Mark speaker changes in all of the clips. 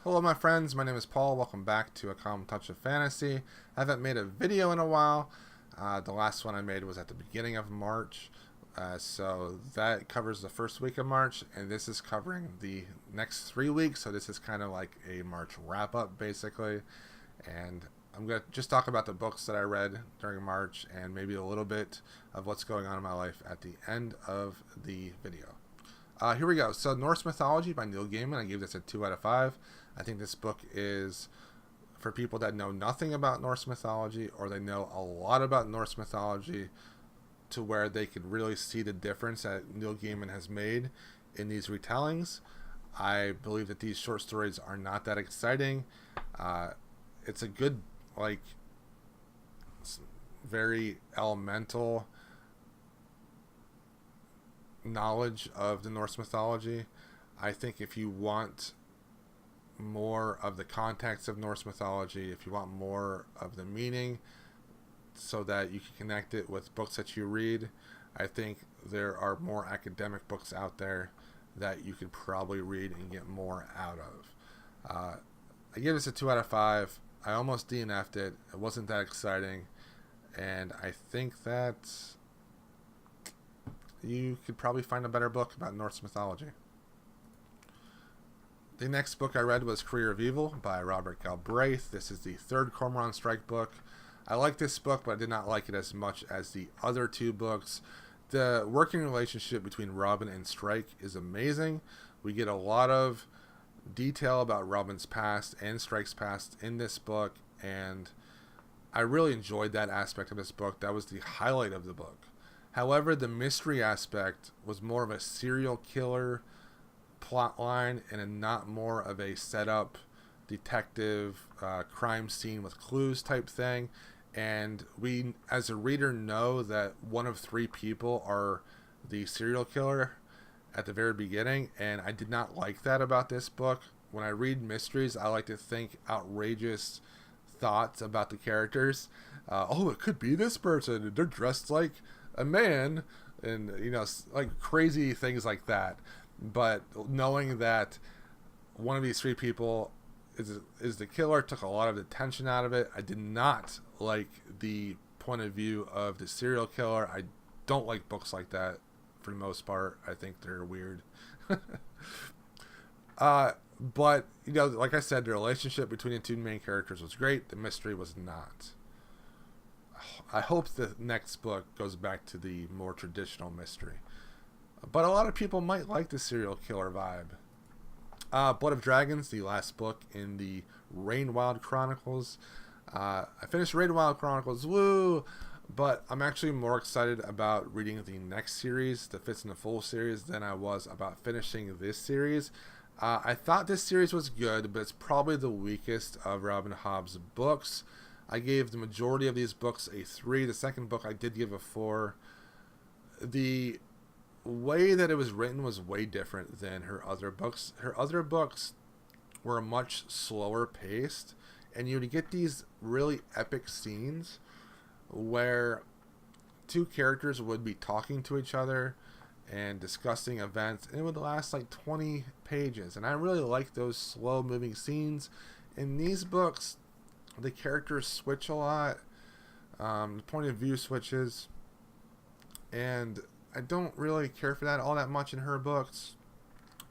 Speaker 1: Hello my friends, my name is Paul. Welcome back to A Calm Touch of Fantasy. I haven't made a video in a while. The last one I made was at the beginning of March. So that covers the first week of March, and this is covering the next 3 weeks. So this is kind of like a March wrap-up basically. And I'm going to just talk about the books that I read during March and maybe a little bit of what's going on in my life at the end of the video. Here we go. So Norse Mythology by Neil Gaiman. I gave this a 2 out of 5. I think this book is for people that know nothing about Norse mythology or they know a lot about Norse mythology, to where they could really see the difference that Neil Gaiman has made in these retellings. I believe that these short stories are not that exciting. It's a good, very elemental knowledge of the Norse mythology. I think if you want more of the context of Norse mythology, if you want more of the meaning so that you can connect it with books that you read, I think there are more academic books out there that you could probably read and get more out of. I give this a 2 out of 5. I almost DNF'd it. It wasn't that exciting, and I think that you could probably find a better book about Norse mythology. The next book I read was Career of Evil by Robert Galbraith. This is the third Cormoran Strike book. I like this book, but I did not like it as much as the other two books. The working relationship between Robin and Strike is amazing. We get a lot of detail about Robin's past and Strike's past in this book, and I really enjoyed that aspect of this book. That was the highlight of the book. However, the mystery aspect was more of a serial killer plot line and a not more of a setup detective crime scene with clues type thing. And we, as a reader, know that one of 3 people are the serial killer at the very beginning, and I did not like that about this book. When I read mysteries, I like to think outrageous thoughts about the characters. Oh, it could be this person. They're dressed like a man, and like crazy things like that. But knowing that one of these 3 people is the killer took a lot of the tension out of it. I did not like the point of view of the serial killer. I don't like books like that for the most part. I think they're weird. But, like I said, the relationship between the 2 main characters was great. The mystery was not. I hope the next book goes back to the more traditional mystery. But a lot of people might like the serial killer vibe. Blood of Dragons, the last book in the Rainwild Chronicles. I finished Rainwild Chronicles, woo! But I'm actually more excited about reading the next series, the Fits in the Fool series, than I was about finishing this series. I thought this series was good, but it's probably the weakest of Robin Hobb's books. I gave the majority of these books a 3. The second book I did give a 4. The way that it was written was way different than her other books. Her other books were much slower paced, and you'd get these really epic scenes where 2 characters would be talking to each other and discussing events, and it would last like 20 pages, and I really like those slow moving scenes. In these books, the characters switch a lot, the point of view switches, and I don't really care for that all that much in her books.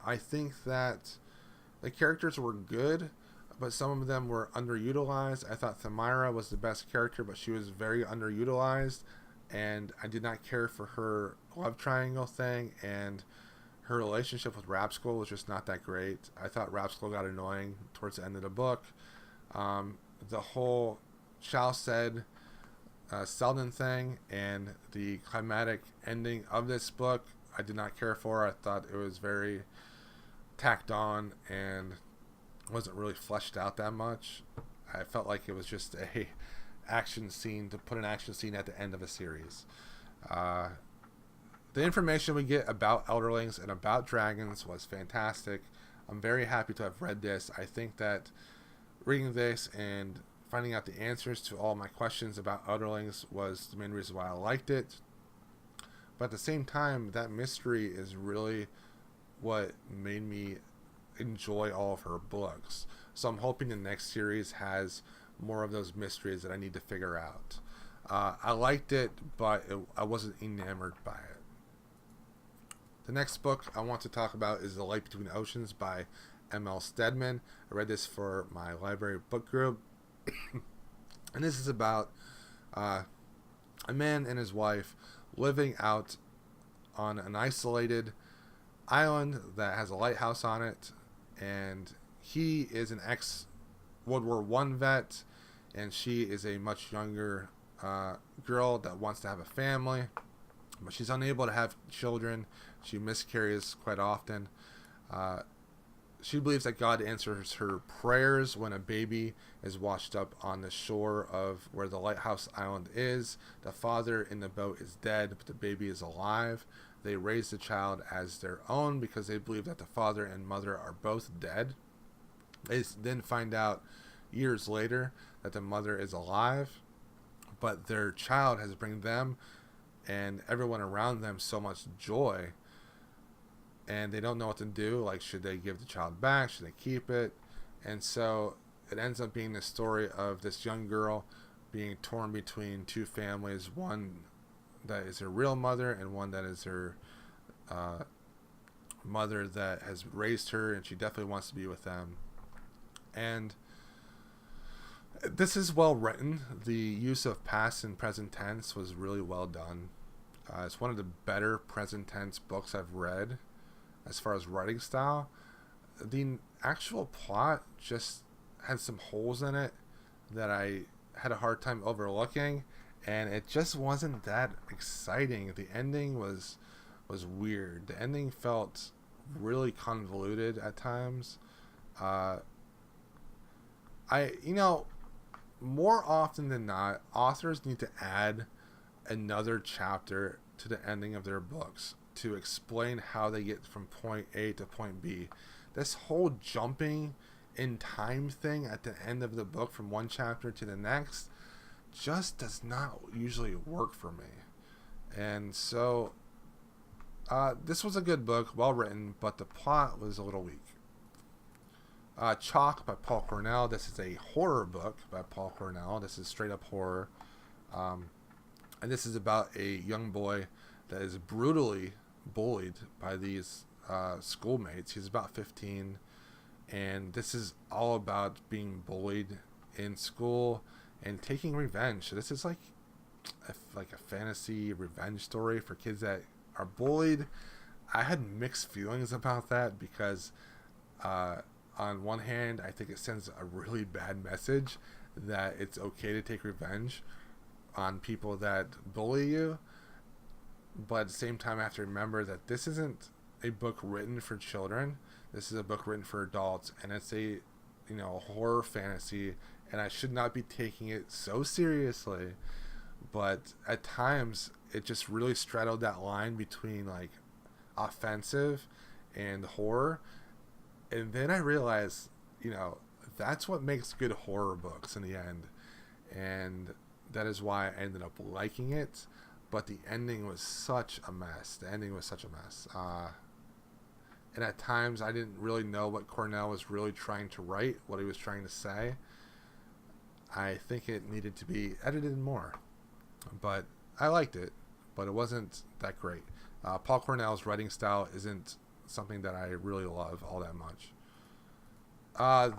Speaker 1: I think that the characters were good, but some of them were underutilized. I thought Thamira was the best character, but she was very underutilized, and I did not care for her love triangle thing, and her relationship with Rapskull was just not that great. I thought Rapskull got annoying towards the end of the book. The whole Chalced Selden thing and the climatic ending of this book I did not care for. I thought it was very tacked on and wasn't really fleshed out that much. I felt like it was just a action scene to put an action scene at the end of a series. The information we get about Elderlings and about dragons was fantastic. I'm very happy to have read this. I think that reading this and finding out the answers to all my questions about Elderlings was the main reason why I liked it. But at the same time, that mystery is really what made me enjoy all of her books. So I'm hoping the next series has more of those mysteries that I need to figure out. I liked it, but I wasn't enamored by it. The next book I want to talk about is The Light Between Oceans by M.L. Stedman. I read this for my library book group. And this is about a man and his wife living out on an isolated island that has a lighthouse on it. And he is an ex-World War I vet, and she is a much younger girl that wants to have a family, but she's unable to have children. She miscarries quite often. She believes that God answers her prayers when a baby is washed up on the shore of where the lighthouse island is. The father in the boat is dead, but the baby is alive. They raise the child as their own because they believe that the father and mother are both dead. They then find out years later that the mother is alive, but their child has bring them and everyone around them so much joy, and they don't know what to do. Like, should they give the child back? Should they keep it? And so it ends up being the story of this young girl being torn between two families, one that is her real mother and one that is her mother that has raised her, and she definitely wants to be with them. And this is well written. The use of past and present tense was really well done. It's one of the better present tense books I've read as far as writing style. The actual plot just had some holes in it that I had a hard time overlooking, and it just wasn't that exciting. The ending was weird. The ending felt really convoluted at times. More often than not, authors need to add another chapter to the ending of their books to explain how they get from point A to point B. This whole jumping in time thing at the end of the book from one chapter to the next just does not usually work for me. And so this was a good book, well written, but the plot was a little weak. Chalk by Paul Cornell. This is a horror book by Paul Cornell. This is straight up horror. And this is about a young boy that is brutally bullied by these schoolmates. He's about 15. And this is all about being bullied in school and taking revenge. So this is like a fantasy revenge story for kids that are bullied. I had mixed feelings about that because on one hand, I think it sends a really bad message that it's okay to take revenge on people that bully you. But at the same time, I have to remember that this isn't a book written for children. This is a book written for adults, and it's a horror fantasy, and I should not be taking it so seriously. But at times, it just really straddled that line between like offensive and horror. And then I realized, that's what makes good horror books in the end. And that is why I ended up liking it. But the ending was such a mess. And at times I didn't really know what Cornell was really trying to write, what he was trying to say. I think it needed to be edited more. But I liked it, but it wasn't that great. Paul Cornell's writing style isn't something that I really love all that much.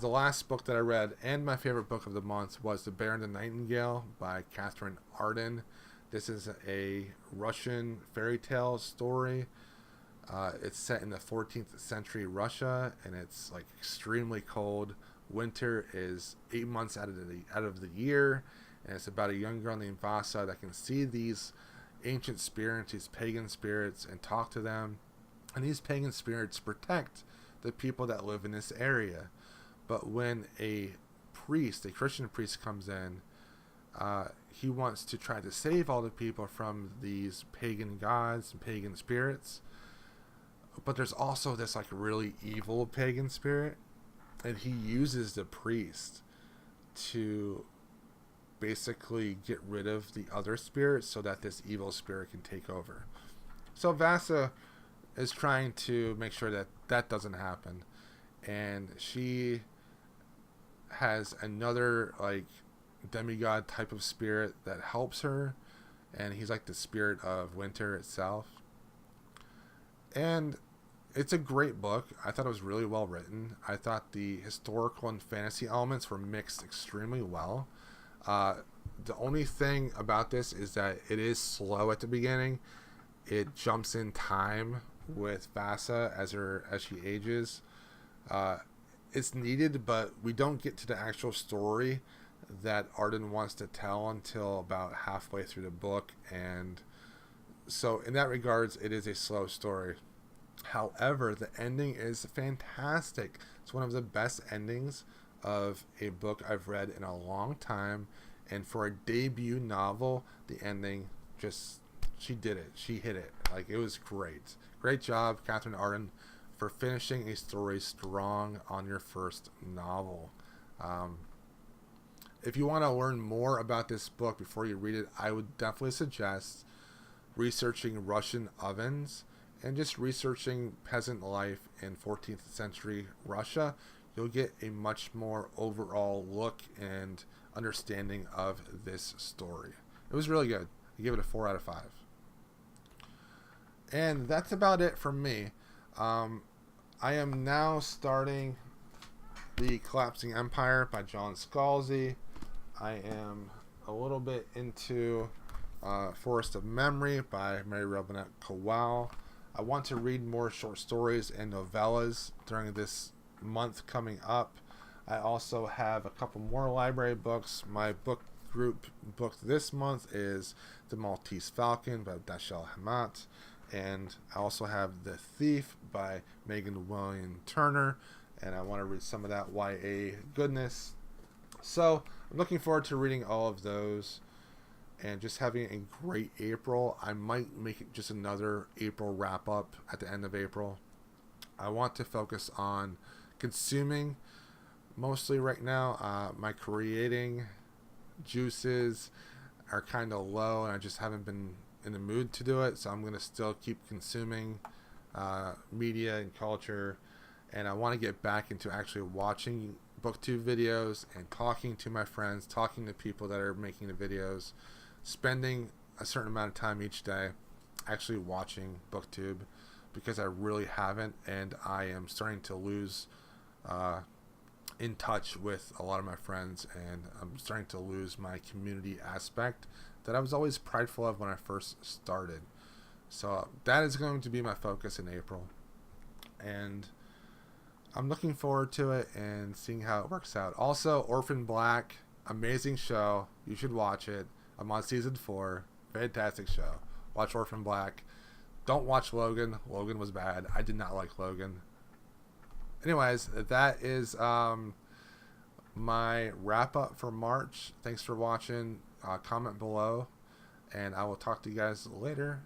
Speaker 1: The last book that I read, and my favorite book of the month, was The Bear and the Nightingale by Catherine Arden. This is a Russian fairy tale story. It's set in the 14th century Russia, and it's like extremely cold. Winter is 8 months out of the year, and it's about a young girl named Vasa that can see these ancient spirits, these pagan spirits, and talk to them. And these pagan spirits protect the people that live in this area. But when a Christian priest comes in, he wants to try to save all the people from these pagan gods and pagan spirits. But there's also this like really evil pagan spirit, and he uses the priest to basically get rid of the other spirits so that this evil spirit can take over. So Vasa is trying to make sure that that doesn't happen, and she has another like demigod type of spirit that helps her, and he's like the spirit of winter itself. And it's a great book. I thought it was really well written. I thought the historical and fantasy elements were mixed extremely well. The only thing about this is that it is slow at the beginning. It jumps in time with Vasa as she ages. It's needed, but we don't get to the actual story that Arden wants to tell until about halfway through the book, and so in that regards, it is a slow story. However, the ending is fantastic. It's one of the best endings of a book I've read in a long time, and for a debut novel, the ending just, she did it. She hit it. Like, it was great. Great job, Catherine Arden, for finishing a story strong on your first novel. If you want to learn more about this book before you read it, I would definitely suggest researching Russian ovens and just researching peasant life in 14th century Russia. You'll get a much more overall look and understanding of this story. It was really good. I give it a 4 out of 5. And that's about it for me. I am now starting The Collapsing Empire by John Scalzi. I am a little bit into Forest of Memory by Mary Robinette Kowal. I want to read more short stories and novellas during this month coming up. I also have a couple more library books. My book group book this month is The Maltese Falcon by Dashiell Hammett. And I also have The Thief by Megan William Turner. And I want to read some of that YA goodness. So I'm looking forward to reading all of those and just having a great April. I might make it just another April wrap up at the end of April. I want to focus on consuming mostly right now. My creating juices are kind of low, and I just haven't been in the mood to do it, so I'm going to still keep consuming media and culture, and I want to get back into actually watching BookTube videos and talking to my friends, talking to people that are making the videos, spending a certain amount of time each day actually watching BookTube, because I really haven't, and I am starting to lose in touch with a lot of my friends, and I'm starting to lose my community aspect that I was always prideful of when I first started. So that is going to be my focus in April, and I'm looking forward to it and seeing how it works out. Also, Orphan Black, amazing show. You should watch it. I'm on season 4. Fantastic show. Watch Orphan Black. Don't watch Logan. Logan was bad. I did not like Logan. Anyways, that is my wrap up for March. Thanks for watching. Comment below, and I will talk to you guys later.